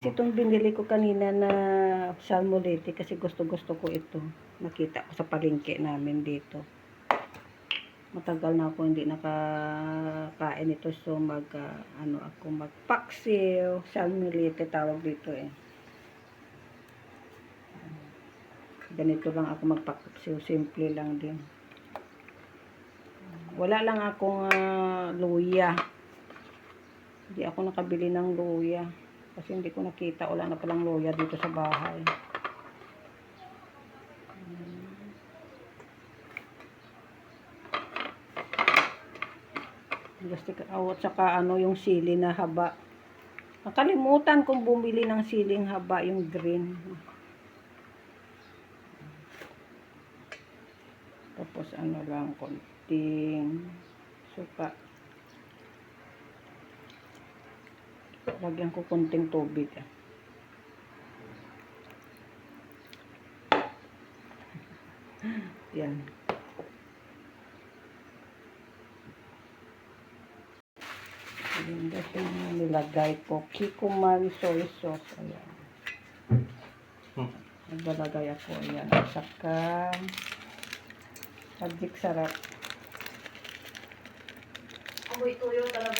Itong binili ko kanina na salmolete kasi gusto ko ito. Nakita ko sa palengke namin dito. Matagal na ako hindi nakakain ito, so magpaksiw, salmolete tawag dito eh. Ganito lang ako magpaksiw, simple lang din. Wala lang akong luya. Hindi ako nakabili ng luya. Kasi hindi ko nakita, wala na palang luya dito sa bahay. At saka yung sili na haba. Nakalimutan kong bumili ng siling haba, yung green. Tapos lang, konting suka. Lagyan ko konting tubig. Yan. Ayan guys, yung nilagay ko. Kikkoman soy sauce. Ayan. Naglalagay ako. Ayan. Saka magic sarap. Amoy tuyo talaga.